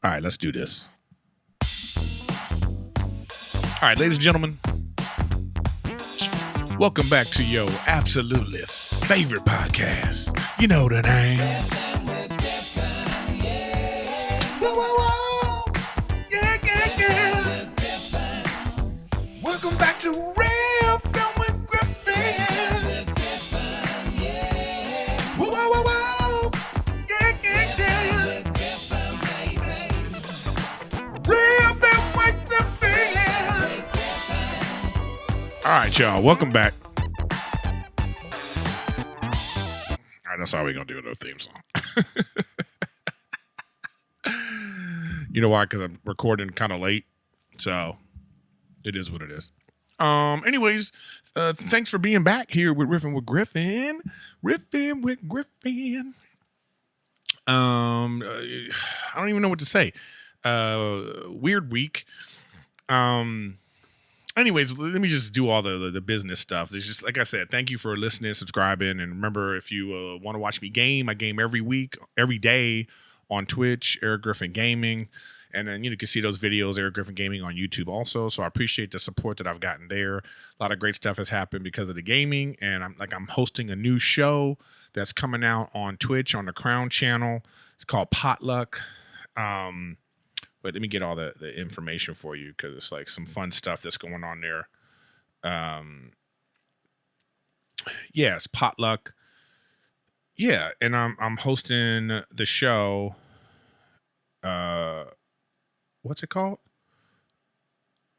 All right, let's do this. All right, ladies and gentlemen, welcome back to your absolutely favorite podcast. You know the name. Whoa, whoa, whoa. Yeah, yeah, yeah. Welcome back to Riffin with Griffin. Whoa, whoa, whoa, whoa. Yeah, yeah, yeah. Riffin with Griffin. All right, y'all. Welcome back. All right, that's all we're going to do with our theme song. You know why? Because I'm recording kind of late. So it is what it is. Anyways, thanks for being back here with Riffin with Griffin. Riffin with Griffin. I don't even know what to say. Weird week. Anyways, let me just do all the business stuff. It's just like I said, thank you for listening, subscribing, and remember, if you want to watch me game, I game every week, every day on Twitch, Erik Griffin Gaming, and then you can see those videos, Erik Griffin Gaming, on YouTube also. So I appreciate the support that I've gotten there. A lot of great stuff has happened because of the gaming, and I'm hosting a new show that's coming out on Twitch on the Crown channel. It's called Potluck. But let me get all the information for you because it's like some fun stuff that's going on there. Yeah, it's Potluck. Yeah, and I'm hosting the show. What's it called?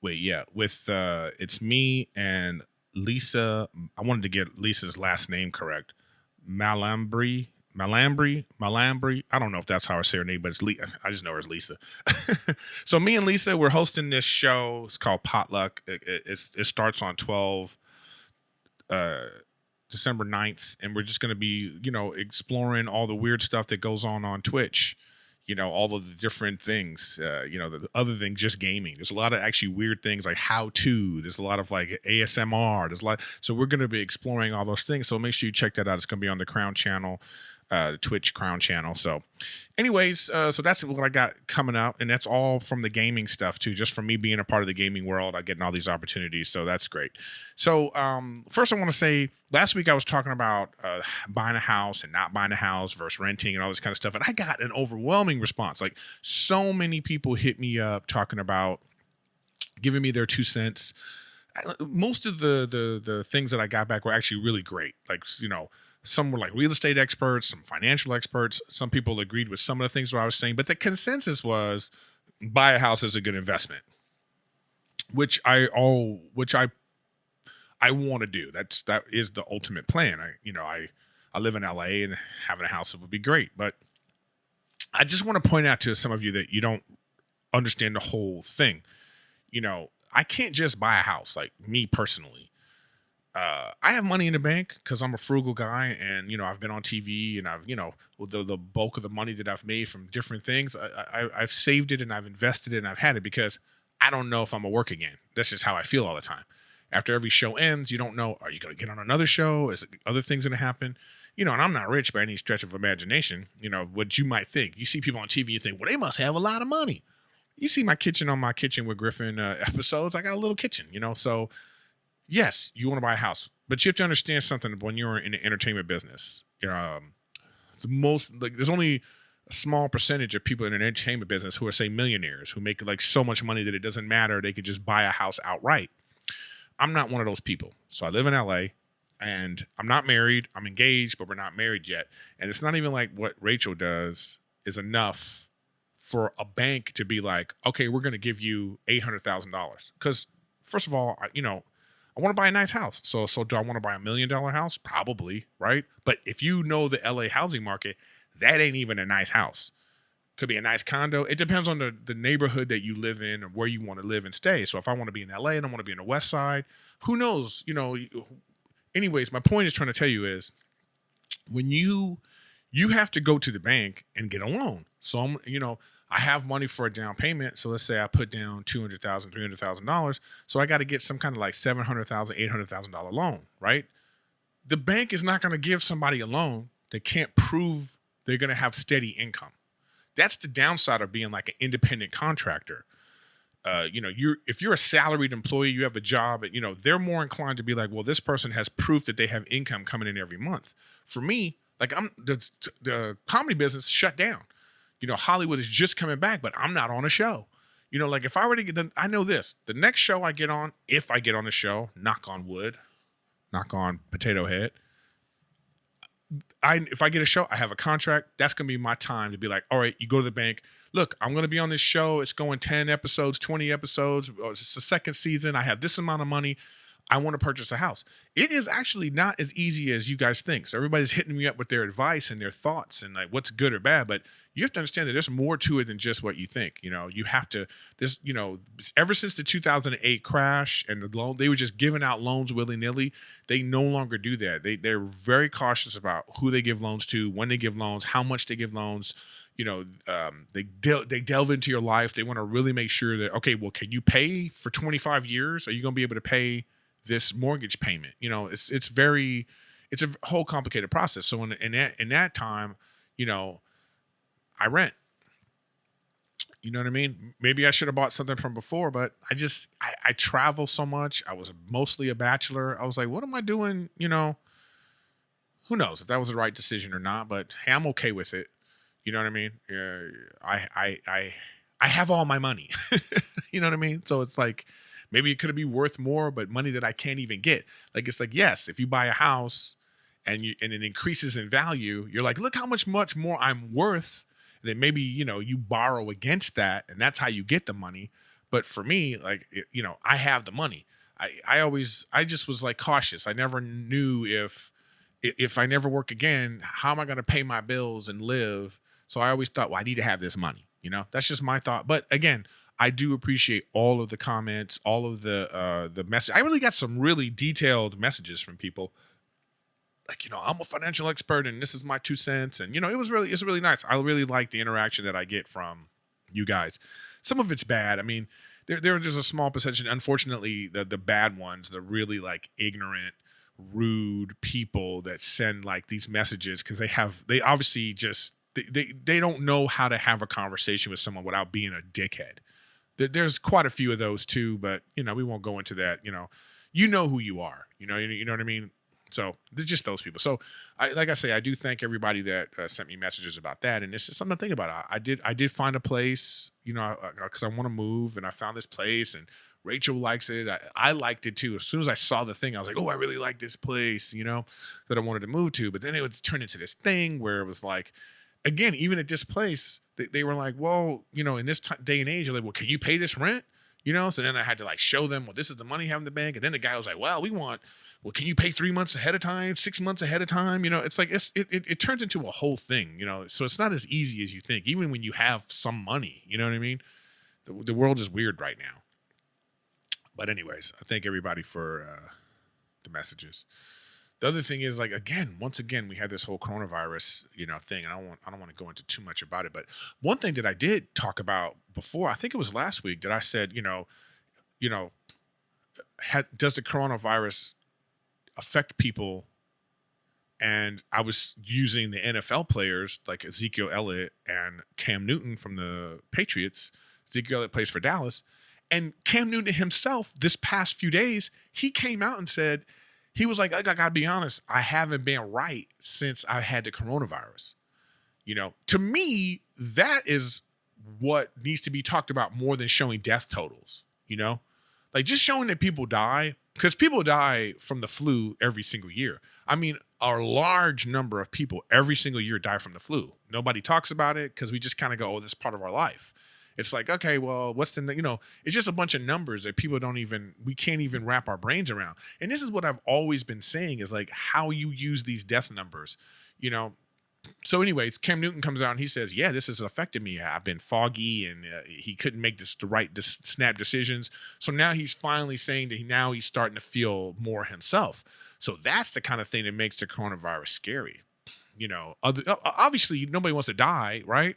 Wait, yeah, with it's me and Lisa. I wanted to get Lisa's last name correct. Malambry. I don't know if that's how I say her name, but I just know her as Lisa. So me and Lisa, we're hosting this show. It's called Potluck. It starts on December 9th, and we're just going to be, exploring all the weird stuff that goes on Twitch. All of the different things, other than just gaming. There's a lot of actually weird things like how-to. There's a lot of like ASMR. There's a lot. So we're going to be exploring all those things. So make sure you check that out. It's going to be on the Crown channel, the Twitch Crown channel. So anyways, so that's what I got coming up. And that's all from the gaming stuff too. Just from me being a part of the gaming world, I'm getting all these opportunities. So that's great. So first I want to say, last week I was talking about buying a house and not buying a house versus renting and all this kind of stuff. And I got an overwhelming response. Like, so many people hit me up talking about giving me their 2 cents. Most of the things that I got back were actually really great. Like, some were like real estate experts, some financial experts. Some people agreed with some of the things that I was saying, but the consensus was buy a house is a good investment, which I want to do. That is the ultimate plan. I live in LA, and having a house would be great, but I just want to point out to some of you that you don't understand the whole thing. I can't just buy a house. Like, me personally, I have money in the bank because I'm a frugal guy, and I've been on TV, and I've the bulk of the money that I've made from different things, I've saved it and I've invested it and I've had it because I don't know if I'm gonna work again. That's just how I feel all the time. After every show ends, you don't know, are you going to get on another show? Is other things going to happen? And I'm not rich by any stretch of imagination. What you might think. You see people on TV, you think, well, they must have a lot of money. You see my kitchen on my Kitchen with Griffin episodes. I got a little kitchen, So, yes, you want to buy a house. But you have to understand something when you're in the entertainment business. There's only a small percentage of people in an entertainment business who are, say, millionaires, who make like so much money that it doesn't matter. They could just buy a house outright. I'm not one of those people. So I live in LA, and I'm not married. I'm engaged, but we're not married yet. And it's not even like what Rachel does is enough for a bank to be like, okay, we're going to give you $800,000. Because first of all, I want to buy a nice house. So do I want to buy $1 million house? Probably, right? But if you know the LA housing market, that ain't even a nice house. Could be a nice condo. It depends on the neighborhood that you live in or where you want to live and stay. So if I want to be in LA and I want to be in the West Side, who knows? Anyways, my point is trying to tell you is when you have to go to the bank and get a loan. So I have money for a down payment. So let's say I put down $200,000, $300,000. So I got to get some kind of like $700,000, $800,000 loan, right? The bank is not going to give somebody a loan that can't prove they're going to have steady income. That's the downside of being like an independent contractor. If you're a salaried employee, you have a job, and they're more inclined to be like, well, this person has proof that they have income coming in every month. For me, like the comedy business shut down. Hollywood is just coming back, but I'm not on a show. Like if I were to get, I know this, the next show I get on, if I get on a show, knock on wood, knock on potato head. If I get a show, I have a contract. That's going to be my time to be like, all right, you go to the bank. Look, I'm going to be on this show. It's going 10 episodes, 20 episodes. It's the second season. I have this amount of money. I want to purchase a house. It is actually not as easy as you guys think. So everybody's hitting me up with their advice and their thoughts and like what's good or bad. But you have to understand that there's more to it than just what you think. You have to, ever since the 2008 crash and the loan, they were just giving out loans willy-nilly. They no longer do that. They're very cautious about who they give loans to, when they give loans, how much they give loans. They delve into your life. They want to really make sure that, okay, well, can you pay for 25 years? Are you going to be able to pay this mortgage payment? It's a whole complicated process. So in that time, I rent. You know what I mean? Maybe I should have bought something from before, but I travel so much. I was mostly a bachelor. I was like, what am I doing? Who knows if that was the right decision or not, but hey, I'm okay with it. You know what I mean? I have all my money. You know what I mean? So it's like, maybe it could be worth more, but money that I can't even get. Like, it's like, yes, if you buy a house and it increases in value, you're like, look how much more I'm worth. And then maybe, you borrow against that and that's how you get the money. But for me, like, I have the money. I just was like cautious. I never knew if I never work again, how am I going to pay my bills and live? So I always thought, well, I need to have this money. That's just my thought. But again, I do appreciate all of the comments, all of the message. I really got some really detailed messages from people. Like, I'm a financial expert and this is my 2 cents. And, it's really nice. I really like the interaction that I get from you guys. Some of it's bad. I mean, there's a small percentage. Unfortunately, the bad ones, the really like ignorant, rude people that send like these messages because they obviously just, they don't know how to have a conversation with someone without being a dickhead. There's quite a few of those too, but we won't go into that. You know who you are. You know what I mean. So they're just those people. So like I say, I do thank everybody that sent me messages about that, and it's just something to think about. I did find a place, because I want to move, and I found this place, and Rachel likes it. I liked it too. As soon as I saw the thing, I was like, oh, I really like this place, that I wanted to move to. But then it would turn into this thing where it was like, again, even at this place, they were like, well, in this day and age, you're like, well, can you pay this rent? So then I had to like show them, well, this is the money you have in the bank. And then the guy was like, well, can you pay 3 months ahead of time, 6 months ahead of time? It's like, it turns into a whole thing, so it's not as easy as you think, even when you have some money, you know what I mean? The world is weird right now. But anyways, I thank everybody for the messages. The other thing is, like, once again, we had this whole coronavirus, thing. And I don't want to go into too much about it. But one thing that I did talk about before, I think it was last week, that I said, does the coronavirus affect people? And I was using the NFL players like Ezekiel Elliott and Cam Newton from the Patriots. Ezekiel Elliott plays for Dallas. And Cam Newton himself, this past few days, he came out and said, he was like, I got to be honest, I haven't been right since I had the coronavirus. To me, that is what needs to be talked about more than showing death totals, like just showing that people die, because people die from the flu every single year. I mean, a large number of people every single year die from the flu. Nobody talks about it because we just kind of go, oh, this is part of our life. It's like, okay, well, it's just a bunch of numbers that we can't even wrap our brains around. And this is what I've always been saying, is like how you use these death numbers, So anyways, Cam Newton comes out and he says, yeah, this has affected me. I've been foggy, and he couldn't make the right snap decisions. So now he's finally saying that he's starting to feel more himself. So that's the kind of thing that makes the coronavirus scary. Obviously nobody wants to die, right?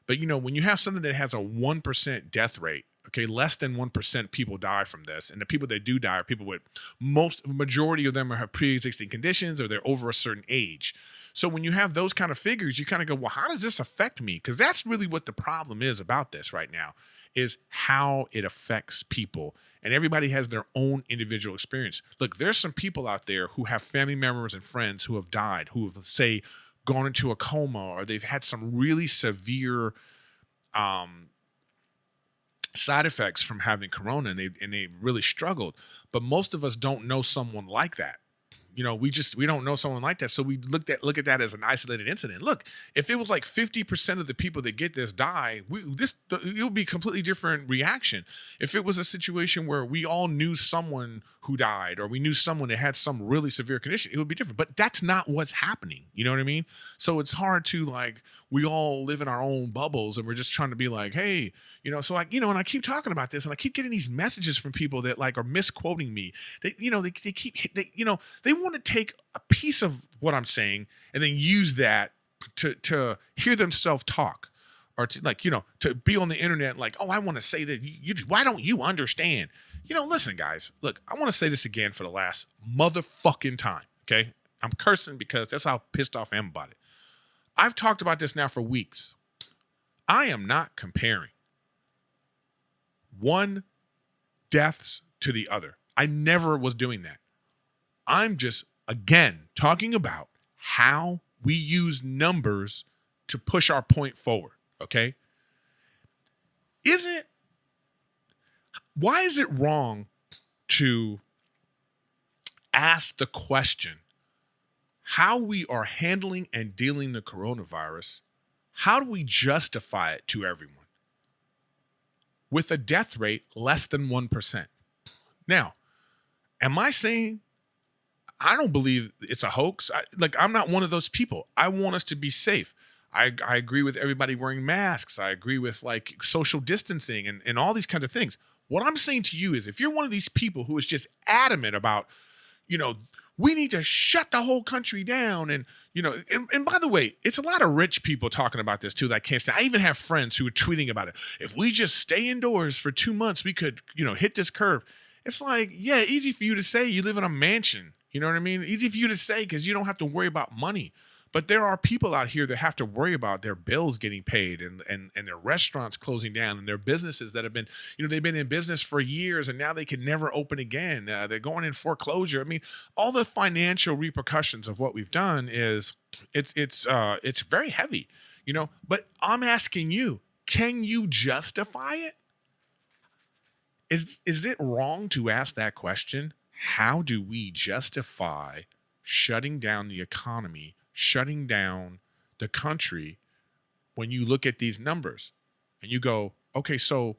But, when you have something that has a 1% death rate, okay, less than 1% people die from this. And the people that do die are people with majority of them have pre-existing conditions, or they're over a certain age. So when you have those kind of figures, you kind of go, well, how does this affect me? Because that's really what the problem is about this right now, is how it affects people. And everybody has their own individual experience. Look, there's some people out there who have family members and friends who have died, who have, say, gone into a coma, or they've had some really severe um, side effects from having corona, and they really struggled. But most of us don't know someone like that. We don't know someone like that. So we look at that as an isolated incident. Look, if it was like 50% of the people that get this die, it would be a completely different reaction. If it was a situation where we all knew someone who died, or we knew someone that had some really severe condition, it would be different. But that's not what's happening. You know what I mean? So it's hard to, like, we all live in our own bubbles, and we're just trying to be like, hey, so, like, and I keep talking about this, and I keep getting these messages from people that, like, are misquoting me. They want to take a piece of what I'm saying and then use that to hear themselves talk, or to, like, to be on the internet, like, oh, I want to say that why don't you understand? Listen, guys, look, I want to say this again for the last motherfucking time. Okay. I'm cursing because that's how pissed off I am about it. I've talked about this now for weeks. I am not comparing one deaths to the other. I never was doing that. I'm just, again, talking about how we use numbers to push our point forward. Okay. Why is it wrong to ask the question, how we are handling and dealing the coronavirus? How do we justify it to everyone with a death rate less than 1%? Now, am I saying I don't believe it's a hoax? I'm not one of those people. I want us to be safe. I agree with everybody wearing masks. I agree with, like, social distancing and all these kinds of things. What I'm saying to you is, if you're one of these people who is just adamant about, we need to shut the whole country down. And, and by the way, it's a lot of rich people talking about this too that I can't stand. I even have friends who are tweeting about it. If we just stay indoors for 2 months, we could, hit this curve. It's like, yeah, easy for you to say. You live in a mansion. You know what I mean? Easy for you to say because you don't have to worry about money. But there are people out here that have to worry about their bills getting paid, and their restaurants closing down, and their businesses that have been, they've been in business for years and now they can never open again. They're going in foreclosure. I mean, all the financial repercussions of what we've done it's very heavy, But I'm asking you, can you justify it? Is it wrong to ask that question? How do we justify shutting down the economy, shutting down the country, when you look at these numbers and you go, okay, so,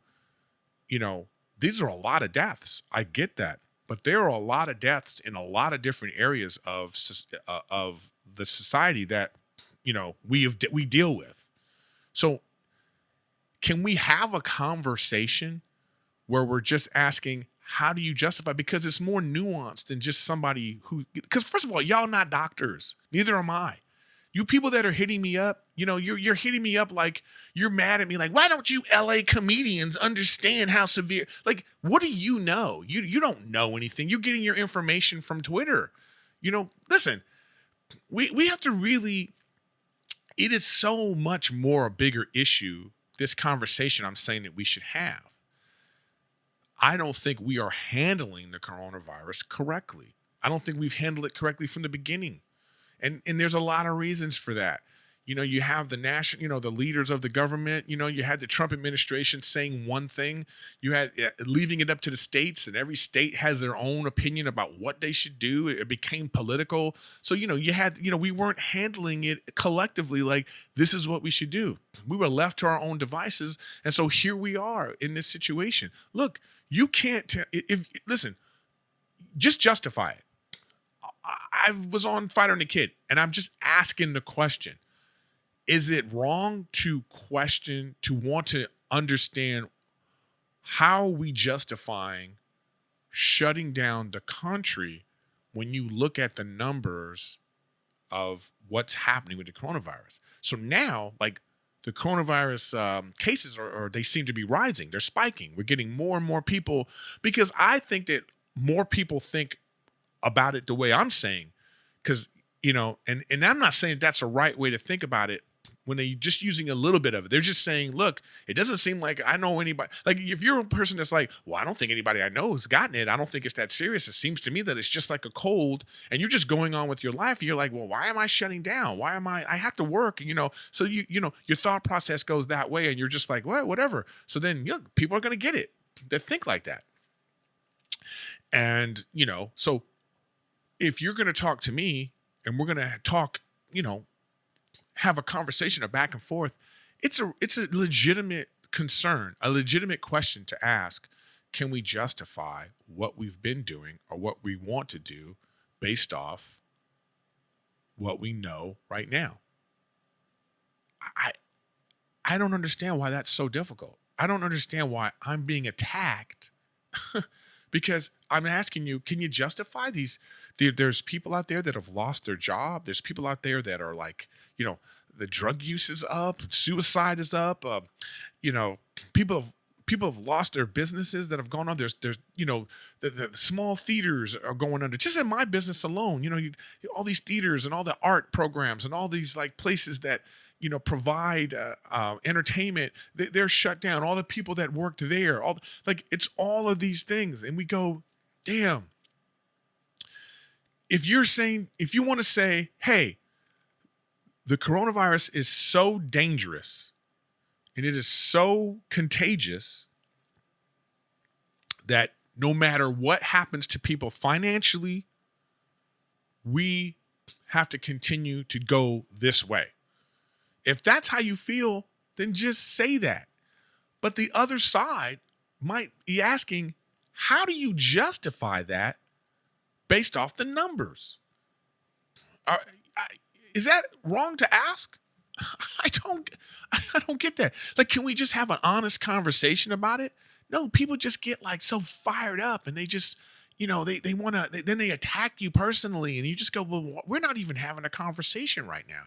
these are a lot of deaths. I get that. But there are a lot of deaths in a lot of different areas of the society that, we deal with. So can we have a conversation where we're just asking, how do you justify? Because it's more nuanced than just somebody because first of all, y'all not doctors. Neither am I. You people that are hitting me up, you're hitting me up like you're mad at me. Like, why don't you LA comedians understand how severe? Like, what do you know? You don't know anything. You're getting your information from Twitter. Listen, we have to really, it is so much more a bigger issue, this conversation I'm saying that we should have. I don't think we are handling the coronavirus correctly. I don't think we've handled it correctly from the beginning. And there's a lot of reasons for that. You have the national, the leaders of the government, you had the Trump administration saying one thing, you had leaving it up to the states, and every state has their own opinion about what they should do. It became political. So, you had, we weren't handling it collectively like this is what we should do. We were left to our own devices. And so here we are in this situation. Look, you can't, listen, just justify it. I was on Fighter and the Kid, and I'm just asking the question. Is it wrong to question, to want to understand how are we justifying shutting down the country when you look at the numbers of what's happening with the coronavirus? So now, like, the coronavirus cases they seem to be rising. They're spiking. We're getting more and more people, because I think that more people think about it the way I'm saying, because And I'm not saying that's a right way to think about it when they're just using a little bit of it. They're just saying, look, it doesn't seem like I know anybody. Like, if you're a person that's like, well, I don't think anybody I know has gotten it. I don't think it's that serious. It seems to me that it's just like a cold, and you're just going on with your life. And you're like, well, why am I shutting down? Why am I have to work? So your thought process goes that way, and you're just like, well, whatever. So then people are going to get it that think like that. And, so if you're going to talk to me and we're going to talk, have a conversation, a back and forth, it's a legitimate concern, a legitimate question to ask. Can we justify what we've been doing or what we want to do based off what we know right now? I don't understand why that's so difficult. I don't understand why I'm being attacked because I'm asking you, can you justify these? There's people out there that have lost their job. There's people out there that are like, the drug use is up, suicide is up. You know, people have lost their businesses that have gone on. There's the small theaters are going under. Just in my business alone, all these theaters and all the art programs and all these like places that provide entertainment, they're shut down. All the people that worked there, it's all of these things, and we go, damn. If you want to say, hey, the coronavirus is so dangerous and it is so contagious that no matter what happens to people financially, we have to continue to go this way. If that's how you feel, then just say that. But the other side might be asking, how do you justify that based off the numbers? Is that wrong to ask? I don't get that. Like, can we just have an honest conversation about it? No, people just get like so fired up and they just, they want to, then they attack you personally and you just go, well, we're not even having a conversation right now.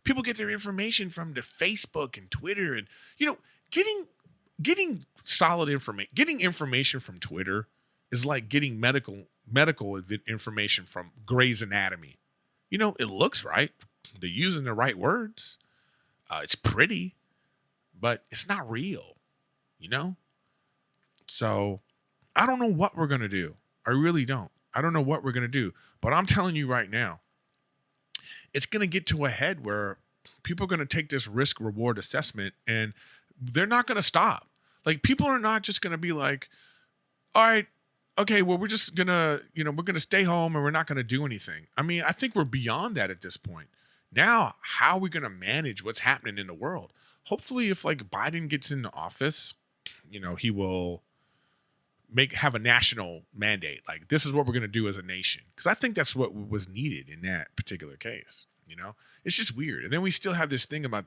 People get their information from the Facebook and Twitter and, getting solid information, getting information from Twitter is like getting medical information from Grey's Anatomy. It looks right. They're using the right words. It's pretty, but it's not real, So I don't know what we're going to do. I really don't. I don't know what we're going to do, but I'm telling you right now, it's going to get to a head where people are going to take this risk reward assessment and they're not going to stop. Like, people are not just going to be like, all right, okay, well, we're just going to, we're going to stay home and we're not going to do anything. I mean, I think we're beyond that at this point. Now, how are we going to manage what's happening in the world? Hopefully, if like Biden gets into office, he will have a national mandate. Like, this is what we're going to do as a nation. Because I think that's what was needed in that particular case. It's just weird. And then we still have this thing about,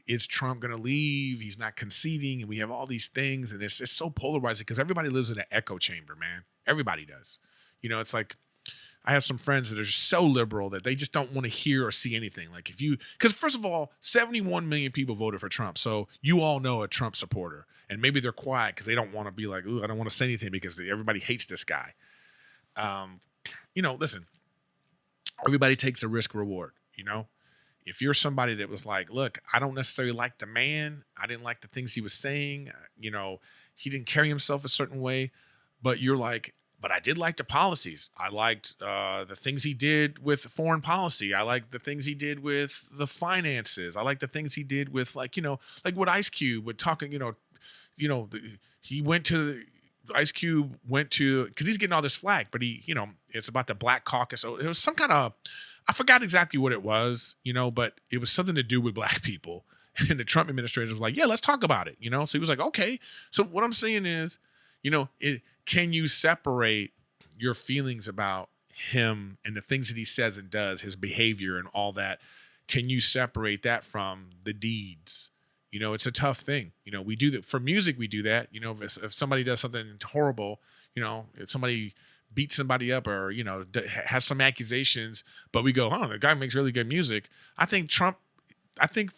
is Trump going to leave? He's not conceding. And we have all these things. And it's so polarizing because everybody lives in an echo chamber, man. Everybody does. It's like, I have some friends that are just so liberal that they just don't want to hear or see anything. Like, because first of all, 71 million people voted for Trump. So you all know a Trump supporter. And maybe they're quiet because they don't want to be like, ooh, I don't want to say anything because everybody hates this guy. Listen, everybody takes a risk reward, If you're somebody that was like, look, I don't necessarily like the man. I didn't like the things he was saying. He didn't carry himself a certain way. But you're like, but I did like the policies. I liked the things he did with foreign policy. I liked the things he did with the finances. I liked the things he did with like what Ice Cube would talking, Ice Cube went to, because he's getting all this flack, but it's about the Black Caucus. So it was some kind of, I forgot exactly what it was, but it was something to do with black people. And the Trump administration was like, yeah, let's talk about it, So he was like, okay. So what I'm saying is, can you separate your feelings about him and the things that he says and does, his behavior and all that? Can you separate that from the deeds? It's a tough thing. We do that for music. We do that. If somebody does something horrible, if somebody beats somebody up or, has some accusations, but we go, oh, the guy makes really good music. I think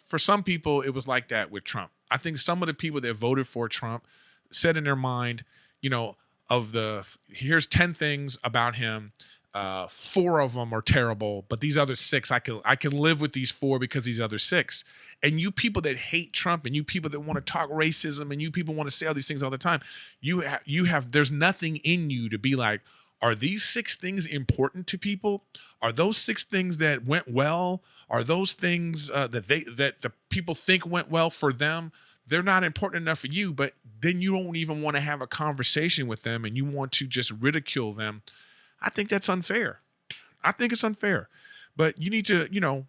for some people, it was like that with Trump. I think some of the people that voted for Trump said in their mind, here's 10 things about him four of them are terrible, but these other six, I can live with these four because these other six. And you people that hate Trump, and you people that want to talk racism, and you people want to say all these things all the time, you have there's nothing in you to be like, are these six things important to people? Are those six things that went well? Are those things that the people think went well for them? They're not important enough for you, but then you don't even want to have a conversation with them, and you want to just ridicule them. I think that's unfair. I think it's unfair. But you need to,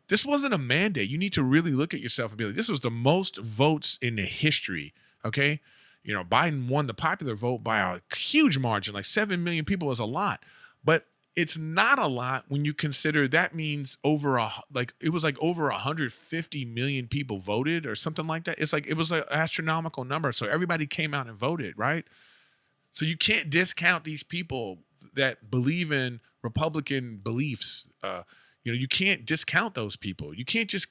this wasn't a mandate. You need to really look at yourself and be like, this was the most votes in the history. Okay. Biden won the popular vote by a huge margin, like 7 million people is a lot. But it's not a lot when you consider that means it was like over 150 million people voted or something like that. It's like, it was an astronomical number. So everybody came out and voted, right? So you can't discount these people that believe in Republican beliefs. You can't discount those people. You can't just,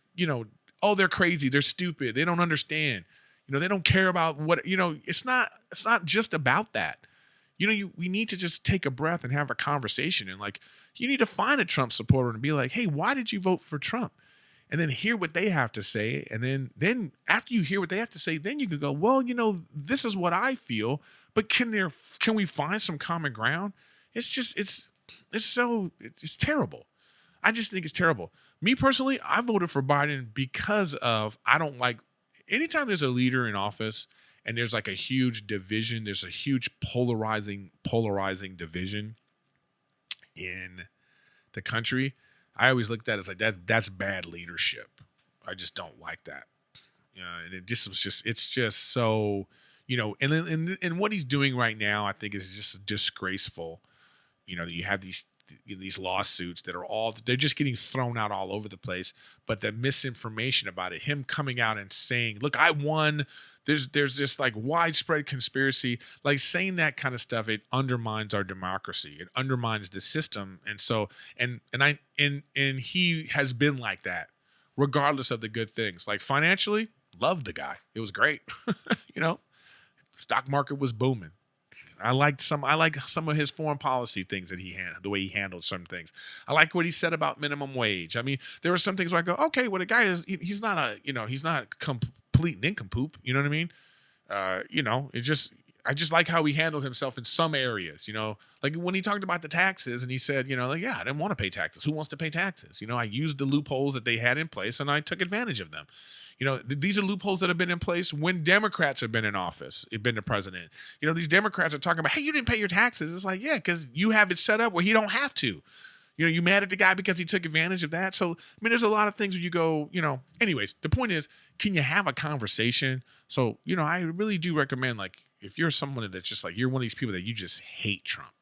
oh, they're crazy, they're stupid, they don't understand. They don't care about what, it's not just about that. We need to just take a breath and have a conversation. And like, you need to find a Trump supporter and be like, hey, why did you vote for Trump? And then hear what they have to say. And then after you hear what they have to say, then you can go, well, this is what I feel, but can we find some common ground? It's terrible. I just think it's terrible. Me personally, I voted for Biden because of, I don't like, anytime there's a leader in office and there's like a huge division, there's a huge polarizing division in the country, I always looked at it as like that's bad leadership. I just don't like that. And it's just so, and what he's doing right now, I think is just disgraceful. You have these lawsuits that they're just getting thrown out all over the place, but the misinformation about it, him coming out and saying, look, I won, there's this like widespread conspiracy, like saying that kind of stuff, it undermines our democracy, it undermines the system. And so and he has been like that regardless of the good things. Like financially, loved the guy, it was great. Stock market was booming. I like some of his foreign policy things that he handled, the way he handled some things. I like what he said about minimum wage. I mean, there were some things where I go, okay, well, the guy he's not he's not complete nincompoop. You know what I mean? I just like how he handled himself in some areas, like when he talked about the taxes and he said, like, yeah, I didn't want to pay taxes. Who wants to pay taxes? I used the loopholes that they had in place and I took advantage of them. These are loopholes that have been in place when Democrats have been in office, been the president. These Democrats are talking about, hey, you didn't pay your taxes. It's like, yeah, because you have it set up where he don't have to. You mad at the guy because he took advantage of that. So, I mean, there's a lot of things where you go, anyways, the point is, can you have a conversation? So, I really do recommend, like, if you're someone that's just like, you're one of these people that you just hate Trump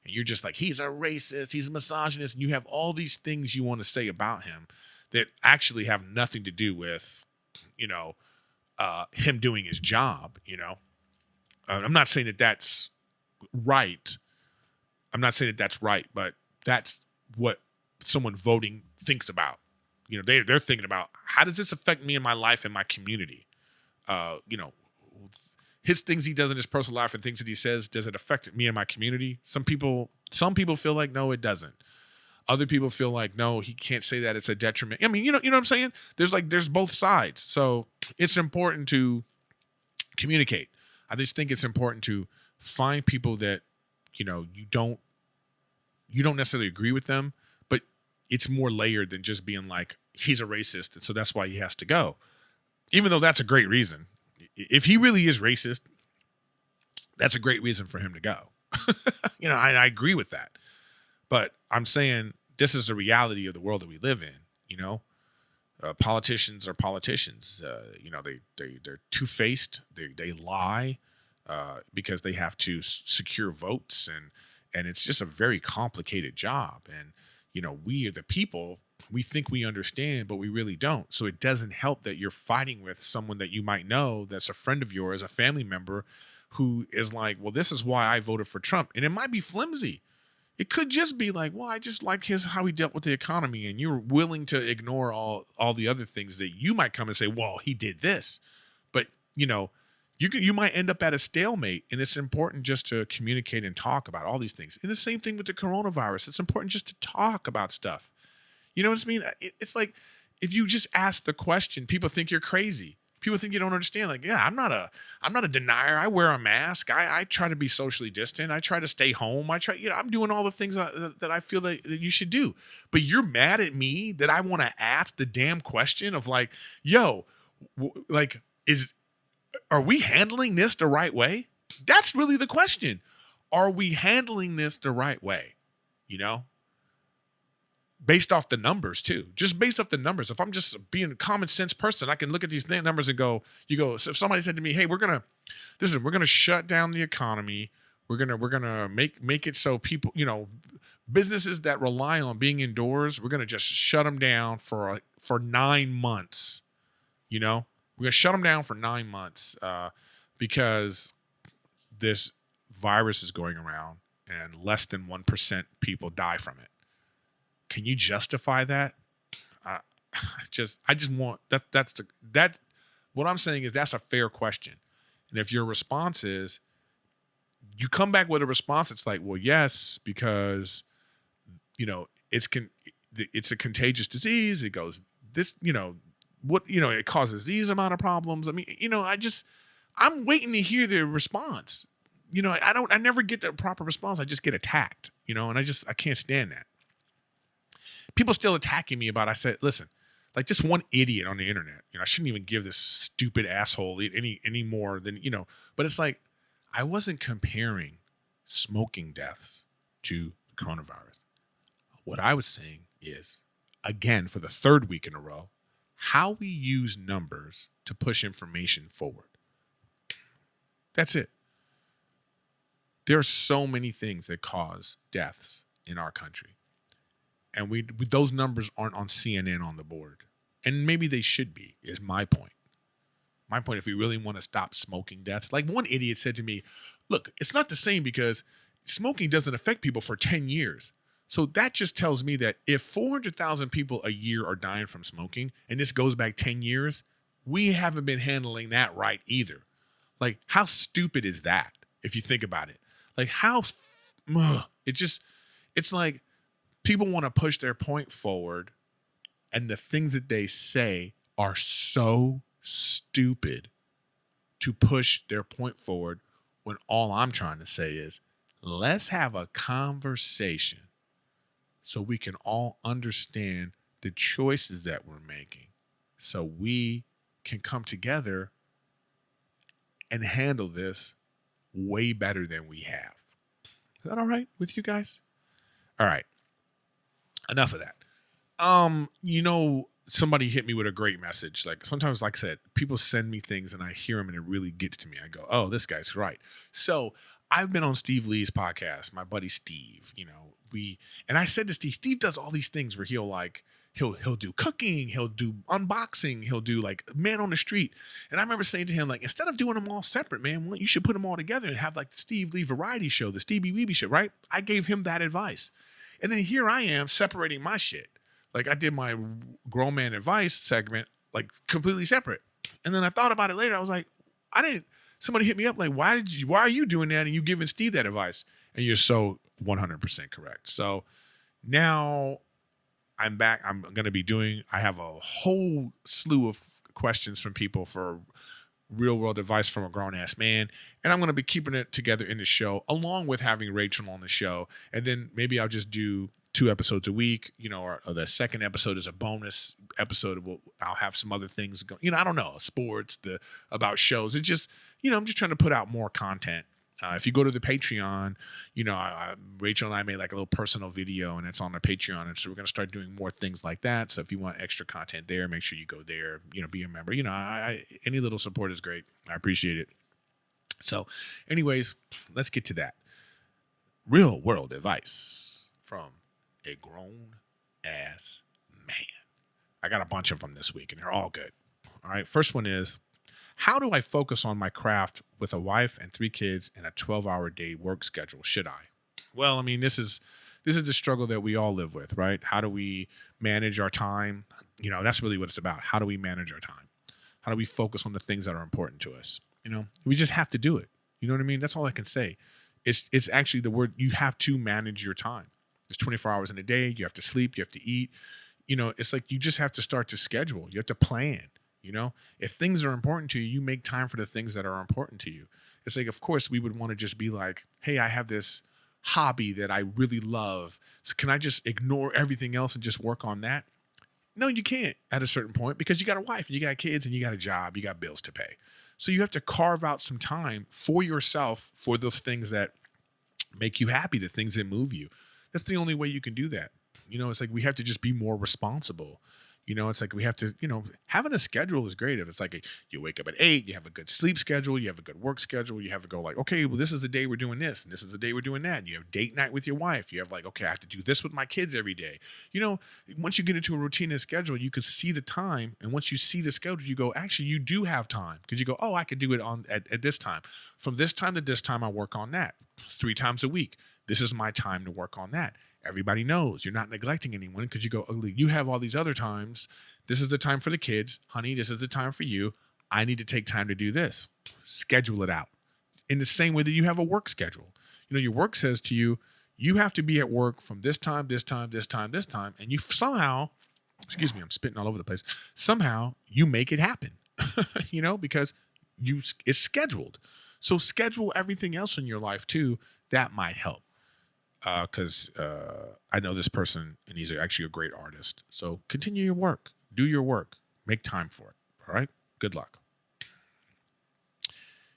and you're just like, he's a racist, he's a misogynist, and you have all these things you want to say about him that actually have nothing to do with, him doing his job, I'm not saying that that's right. But that's what someone voting thinks about. They're thinking about, how does this affect me in my life and my community? His things he does in his personal life and things that he says, does it affect me and my community? Some people feel like, no, it doesn't. Other people feel like, no, he can't say that, it's a detriment. I mean, you know what I'm saying? There's both sides. So it's important to communicate. I just think it's important to find people that, you don't necessarily agree with them, but it's more layered than just being like, he's a racist, and so that's why he has to go. Even though that's a great reason. If he really is racist, that's a great reason for him to go. I agree with that. But I'm saying this is the reality of the world that we live in. Politicians are politicians. They're two-faced. They lie because they have to secure votes, and it's just a very complicated job. And we are the people. We think we understand, but we really don't. So it doesn't help that you're fighting with someone that you might know that's a friend of yours, a family member, who is like, well, this is why I voted for Trump, and it might be flimsy. It could just be like, well, I just like how he dealt with the economy, and you're willing to ignore all the other things that you might come and say, well, he did this. But, you You might end up at a stalemate, and it's important just to communicate and talk about all these things. And the same thing with the coronavirus. It's important just to talk about stuff. You know what I mean? It's like if you just ask the question, people think you're crazy. People think you don't understand. Like, yeah, I'm not a denier. I wear a mask. I try to be socially distant. I try to stay home. I'm doing all the things that I feel that you should do. But you're mad at me that I want to ask the damn question of like, yo, like, are we handling this the right way? That's really the question. Are we handling this the right way? You know? Based off the numbers too, just based off the numbers. If I'm just being a common sense person, I can look at these numbers and go, so if somebody said to me, hey, we're going to shut down the economy. We're going to make it so people, businesses that rely on being indoors, we're going to just shut them down for 9 months. We're going to shut them down for 9 months because this virus is going around and less than 1% people die from it. Can you justify that? I just want that's what I'm saying is that's a fair question. And if your response is, you come back with a response that's like, well, yes, because it's a contagious disease. It goes this, it causes these amount of problems. I mean, I'm waiting to hear the response. I never get the proper response. I just get attacked, and I can't stand that. People still attacking me about, I said, listen, like just one idiot on the internet, I shouldn't even give this stupid asshole any more than, but it's like, I wasn't comparing smoking deaths to coronavirus. What I was saying is, again, for the third week in a row, how we use numbers to push information forward. That's it. There are so many things that cause deaths in our country. And we those numbers aren't on CNN on the board. And maybe they should be, is my point. My point, if we really want to stop smoking deaths. Like one idiot said to me, look, it's not the same because smoking doesn't affect people for 10 years. So that just tells me that if 400,000 people a year are dying from smoking, and this goes back 10 years, we haven't been handling that right either. Like, how stupid is that, if you think about it? Like, it's like, people want to push their point forward, and the things that they say are so stupid to push their point forward when all I'm trying to say is, let's have a conversation so we can all understand the choices that we're making so we can come together and handle this way better than we have. Is that all right with you guys? All right. Enough of that. Somebody hit me with a great message. Like sometimes, like I said, people send me things and I hear them and it really gets to me. I go, oh, this guy's right. So I've been on Steve Lee's podcast, my buddy Steve, and I said to Steve does all these things where he'll do cooking, he'll do unboxing, he'll do like man on the street. And I remember saying to him, like, instead of doing them all separate, man, you should put them all together and have like the Steve Lee variety show, the Stevie Weeby show, right? I gave him that advice. And then here I am separating my shit. Like I did my grown man advice segment, like completely separate. And then I thought about it later. I was like, somebody hit me up like, why are you doing that? And you giving Steve that advice? And you're so 100% correct. So now I'm back. I have a whole slew of questions from people for real world advice from a grown ass man. And I'm going to be keeping it together in the show along with having Rachel on the show. And then maybe I'll just do 2 episodes a week, or the second episode is a bonus episode. I'll have some other things go, I don't know, sports, about shows. It's just, I'm just trying to put out more content. If you go to the Patreon, Rachel and I made like a little personal video and it's on the Patreon. And so we're going to start doing more things like that. So if you want extra content there, make sure you go there, be a member. Any little support is great. I appreciate it. So anyways, let's get to that. Real world advice from a grown ass man. I got a bunch of them this week and they're all good. All right. First one is, how do I focus on my craft with a wife and 3 kids and a 12-hour day work schedule? Should I? Well, I mean, this is the struggle that we all live with, right? How do we manage our time? That's really what it's about. How do we manage our time? How do we focus on the things that are important to us? We just have to do it. You know what I mean? That's all I can say. It's actually the word. You have to manage your time. There's 24 hours in a day. You have to sleep. You have to eat. It's like you just have to start to schedule. You have to plan. If things are important to you, you make time for the things that are important to you. It's like, of course, we would want to just be like, hey, I have this hobby that I really love. So can I just ignore everything else and just work on that? No, you can't at a certain point, because you got a wife and you got kids and you got a job, you got bills to pay. So you have to carve out some time for yourself for those things that make you happy, the things that move you. That's the only way you can do that. It's like we have to just be more responsible. It's like we have to, having a schedule is great. If it's like you wake up at 8, you have a good sleep schedule, you have a good work schedule, you have to go like, okay, well, this is the day we're doing this, and this is the day we're doing that. And you have date night with your wife. You have like, okay, I have to do this with my kids every day. Once you get into a routine and schedule, you can see the time. And once you see the schedule, you go, actually, you do have time, because you go, oh, I could do it at this time. From this time to this time, I work on that 3 times a week. This is my time to work on that. Everybody knows you're not neglecting anyone, because you go, oh, you have all these other times. This is the time for the kids. Honey, this is the time for you. I need to take time to do this. Schedule it out. In the same way that you have a work schedule. Your work says to you, you have to be at work from this time, this time, this time, this time. And you somehow, excuse me, I'm spitting all over the place. Somehow you make it happen, because it's scheduled. So schedule everything else in your life too. That might help. Because I know this person, and he's actually a great artist. So continue your work. Do your work. Make time for it. All right? Good luck.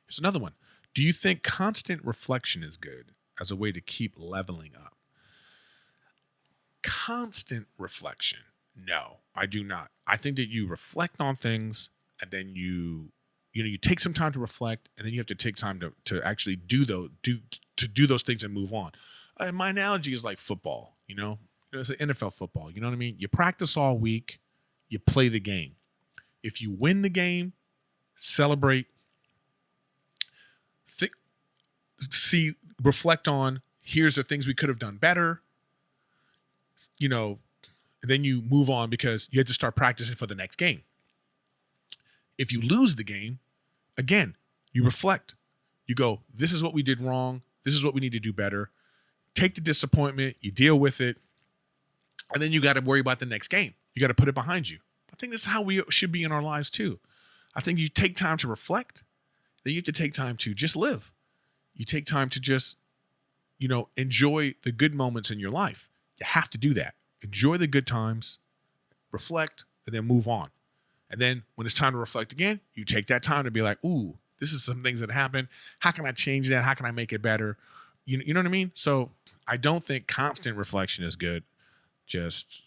Here's another one. Do you think constant reflection is good as a way to keep leveling up? Constant reflection. No, I do not. I think that you reflect on things, and then you take some time to reflect, and then you have to take time to actually do those things and move on. My analogy is like football, it's an NFL football. You know what I mean? You practice all week, you play the game. If you win the game, celebrate, reflect on, here's the things we could have done better, and then you move on because you have to start practicing for the next game. If you lose the game, again, you reflect. You go, this is what we did wrong. This is what we need to do better. Take the disappointment, you deal with it, and then you got to worry about the next game. You got to put it behind you. I think that's how we should be in our lives too. I think you take time to reflect, then you have to take time to just live. You take time to just, enjoy the good moments in your life. You have to do that. Enjoy the good times, reflect, and then move on. And then when it's time to reflect again, you take that time to be like, ooh, this is some things that happened. How can I change that? How can I make it better? You know what I mean? So I don't think constant reflection is good. Just,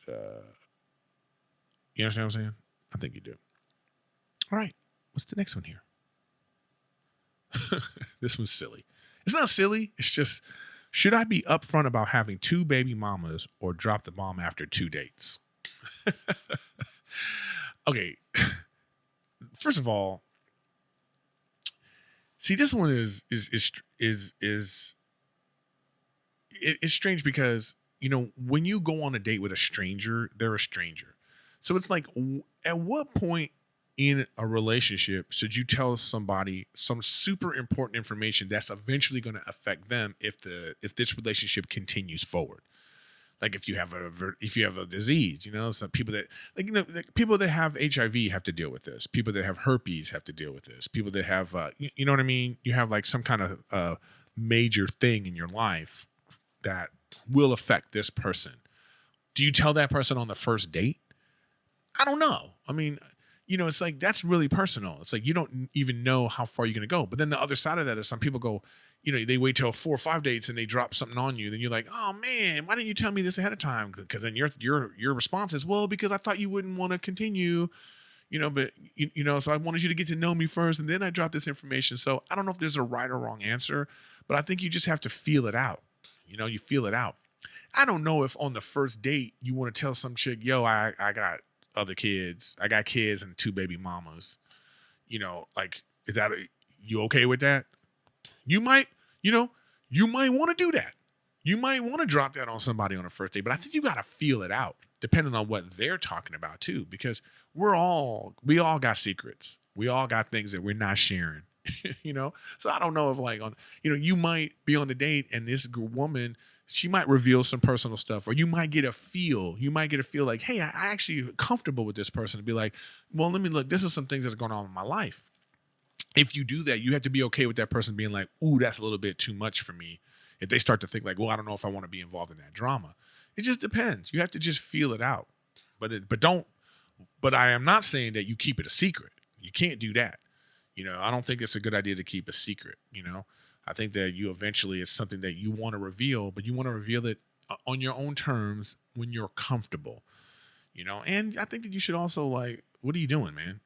you understand what I'm saying? I think you do. All right. What's the next one here? This one's silly. It's not silly. It's just, should I be upfront about having 2 baby mamas or drop the bomb after 2 dates? Okay. First of all, see, this one is strange because, when you go on a date with a stranger, they're a stranger. So it's like, at what point in a relationship should you tell somebody some super important information that's eventually going to affect them if this relationship continues forward? Like if you have a disease, some people that people that have HIV have to deal with this. People that have herpes have to deal with this. People that have, you know what I mean? You have like some kind of major thing in your life that will affect this person. Do you tell that person on the first date? I don't know. I mean, it's like, that's really personal. It's like, you don't even know how far you're going to go. But then the other side of that is some people go, they wait till 4 or 5 dates and they drop something on you. Then you're like, oh man, why didn't you tell me this ahead of time? Because then your response is, well, because I thought you wouldn't want to continue, but so I wanted you to get to know me first. And then I dropped this information. So I don't know if there's a right or wrong answer, but I think you just have to feel it out. You feel it out. I don't know if on the first date you want to tell some chick, yo, I got other kids. I got kids and 2 baby mamas. Like, is that, you okay with that? You might want to do that. You might want to drop that on somebody on a first date, but I think you got to feel it out depending on what they're talking about too, because we all got secrets. We all got things that we're not sharing you know? So I don't know if like on, you might be on a date and this woman, she might reveal some personal stuff, or you might get a feel. You might get a feel like, hey, I actually comfortable with this person, to be like, well, let me look. This is some things that are going on in my life. If you do that, you have to be okay with that person being like, ooh, that's a little bit too much for me. If they start to think like, well, I don't know if I want to be involved in that drama. It just depends. You have to just feel it out. But I am not saying that you keep it a secret. You can't do that. I don't think it's a good idea to keep a secret. I think that you eventually, it's something that you want to reveal, but you want to reveal it on your own terms when you're comfortable. And I think that you should also, like, what are you doing, man?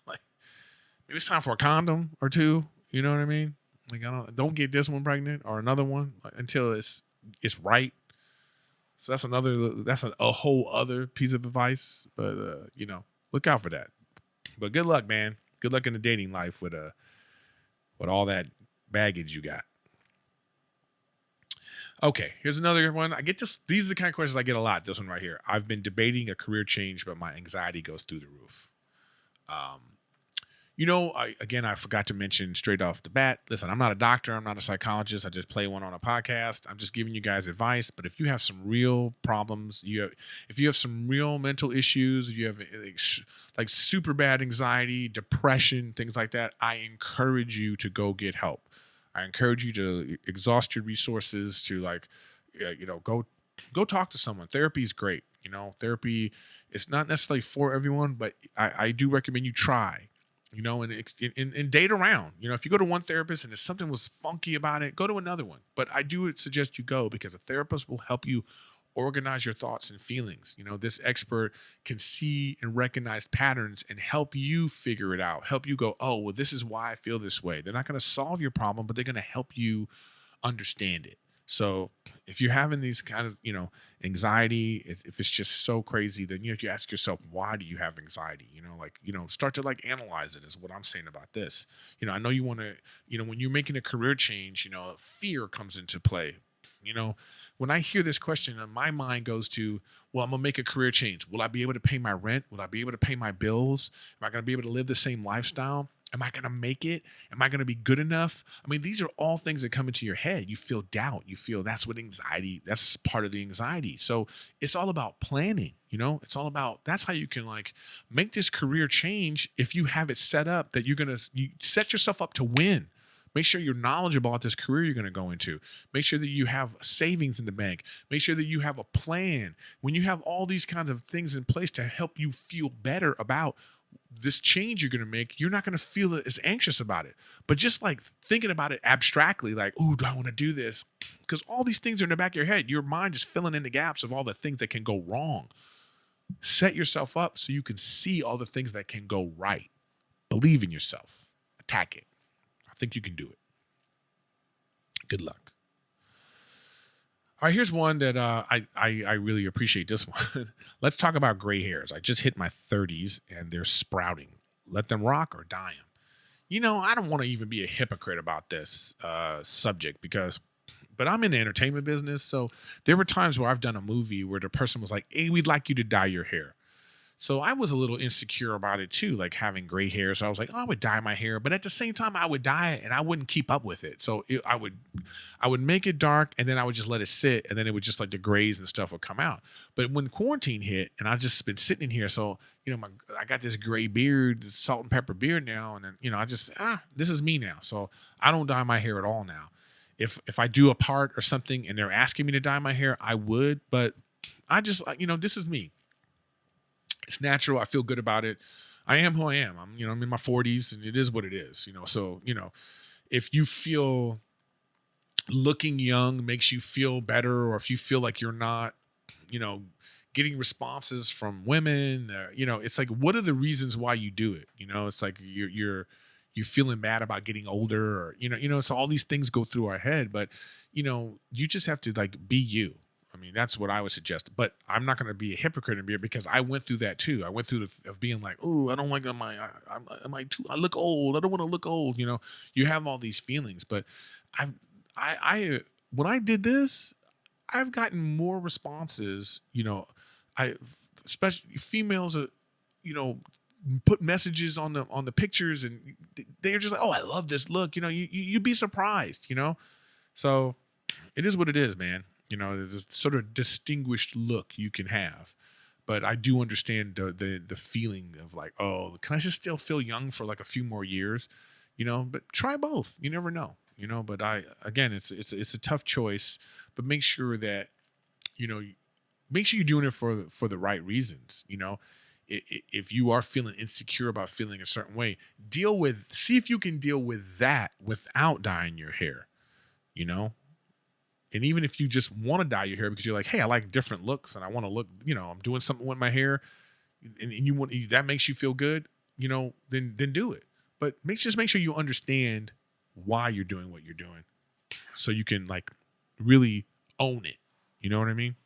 Like, maybe it's time for a condom or two. You know what I mean? Like, don't get this one pregnant or another one until it's right. So that's a whole other piece of advice. But look out for that. But good luck, man. Good luck in the dating life with all that baggage you got. Okay, here's another one. These are the kind of questions I get a lot. This one right here. I've been debating a career change, but my anxiety goes through the roof. I forgot to mention straight off the bat. Listen, I'm not a doctor. I'm not a psychologist. I just play one on a podcast. I'm just giving you guys advice. But if you have some real problems, if you have some real mental issues, if you have like super bad anxiety, depression, things like that, I encourage you to go get help. I encourage you to exhaust your resources to go talk to someone. Therapy is great. Therapy is not necessarily for everyone, but I do recommend you try. And date around. If you go to one therapist and if something was funky about it, go to another one. But I do suggest you go, because a therapist will help you organize your thoughts and feelings. This expert can see and recognize patterns and help you figure it out, help you go, oh, well, this is why I feel this way. They're not going to solve your problem, but they're going to help you understand it. So if you're having these kind of, anxiety, if it's just so crazy, then you have to ask yourself, why do you have anxiety? Start to analyze it, is what I'm saying about this. I know you want to, when you're making a career change, fear comes into play. When I hear this question, my mind goes to, well, I'm going to make a career change. Will I be able to pay my rent? Will I be able to pay my bills? Am I going to be able to live the same lifestyle? Am I going to make it? Am I going to be good enough? I mean, these are all things that come into your head. You feel doubt. You feel that's part of the anxiety. So it's all about planning, it's all about, that's how you can make this career change. If you have it set up that you set yourself up to win. Make sure you're knowledgeable about this career you're going to go into. Make sure that you have savings in the bank. Make sure that you have a plan. When you have all these kinds of things in place to help you feel better about this change you're going to make, you're not going to feel as anxious about it. But just thinking about it abstractly, oh, do I want to do this? Because all these things are in the back of your head. Your mind is filling in the gaps of all the things that can go wrong. Set yourself up so you can see all the things that can go right. Believe in yourself. Attack it. I think you can do it. Good luck. All right, here's one that I really appreciate this one. Let's talk about gray hairs. I just hit my 30s and they're sprouting. Let them rock or dye them. I don't want to even be a hypocrite about this subject but I'm in the entertainment business. So there were times where I've done a movie where the person was like, hey, we'd like you to dye your hair. So I was a little insecure about it too, having gray hair. So I was like, oh, I would dye my hair, but at the same time, I would dye it and I wouldn't keep up with it. So I would make it dark and then I would just let it sit, and then it would just the grays and stuff would come out. But when quarantine hit and I just been sitting in here, so I got this gray beard, salt and pepper beard now, and then I just this is me now. So I don't dye my hair at all now. If I do a part or something and they're asking me to dye my hair, I would, but I just this is me. It's natural. I feel good about it. I am who I am. I'm in my 40s and it is what it is, So, if you feel looking young makes you feel better, or if you feel like you're not, getting responses from women, it's what are the reasons why you do it? It's you're feeling bad about getting older, or, so all these things go through our head, but, you just have to be you. I mean, that's what I would suggest, but I'm not going to be a hypocrite and because I went through that too. I went through of being oh, I don't like I look old. I don't want to look old. You have all these feelings, but when I did this, I've gotten more responses, especially females, put messages on the pictures, and they're just like, oh, I love this look. You'd be surprised. So it is what it is, man. There's this sort of distinguished look you can have. But I do understand the feeling of like, oh, can I just still feel young for like a few more years? But try both. You never know. But again, it's a tough choice. But make sure that you know make sure you're doing it for the right reasons. If you are feeling insecure about feeling a certain way, see if you can deal with that without dyeing your hair. You know, and even if you just want to dye your hair because you're like, hey, I like different looks and I want to look, I'm doing something with my hair, and that makes you feel good, then do it. But just make sure you understand why you're doing what you're doing, so you can like really own it. You know what I mean?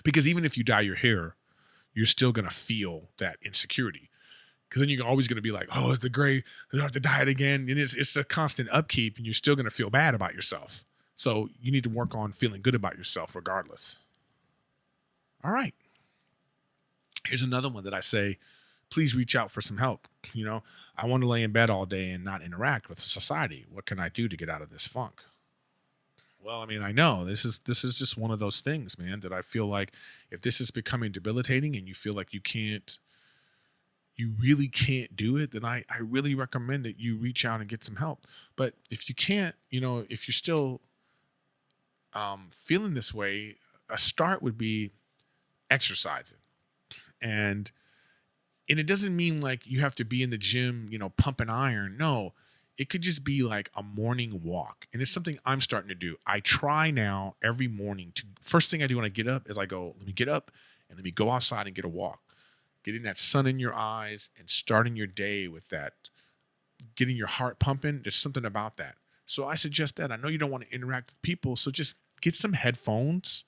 Because even if you dye your hair, you're still gonna feel that insecurity. Because then you're always gonna be like, oh, it's the gray, I have to dye it again, and it's a constant upkeep, and you're still gonna feel bad about yourself. So you need to work on feeling good about yourself regardless. All right. Here's another one that I say, please reach out for some help. I want to lay in bed all day and not interact with society. What can I do to get out of this funk? Well, I mean, I know this is just one of those things, man, that I feel like if this is becoming debilitating and you feel like you really can't do it, then I really recommend that you reach out and get some help. But if you can't, if you're still feeling this way, a start would be exercising. And it doesn't mean like you have to be in the gym, pumping iron. No, it could just be like a morning walk. And it's something I'm starting to do. I try now every morning first thing I do when I get up is I go, let me get up and let me go outside and get a walk. Getting that sun in your eyes and starting your day with that, getting your heart pumping. There's something about that. So I suggest that. I know you don't want to interact with people, so just get some headphones,